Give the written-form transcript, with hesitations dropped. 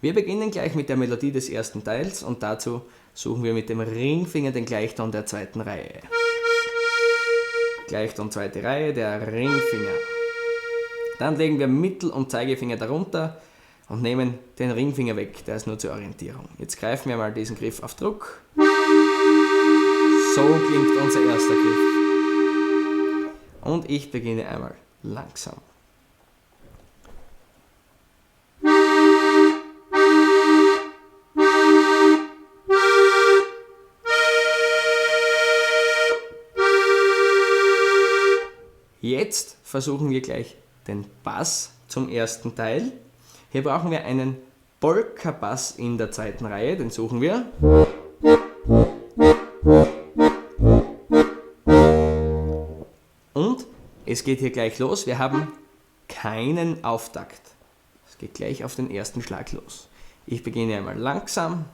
Wir beginnen gleich mit der Melodie des ersten Teils und dazu suchen wir mit dem Ringfinger den Gleichton der zweiten Reihe. Gleichton zweite Reihe, der Ringfinger. Dann legen wir Mittel- und Zeigefinger darunter und nehmen den Ringfinger weg, der ist nur zur Orientierung. Jetzt greifen wir mal diesen Griff auf Druck. So klingt unser erster Griff. Und ich beginne einmal langsam. Jetzt versuchen wir gleich den Bass zum ersten Teil. Hier brauchen wir einen Polka-Bass in der zweiten Reihe, den suchen wir. Und es geht hier gleich los, wir haben keinen Auftakt. Es geht gleich auf den ersten Schlag los. Ich beginne einmal langsam.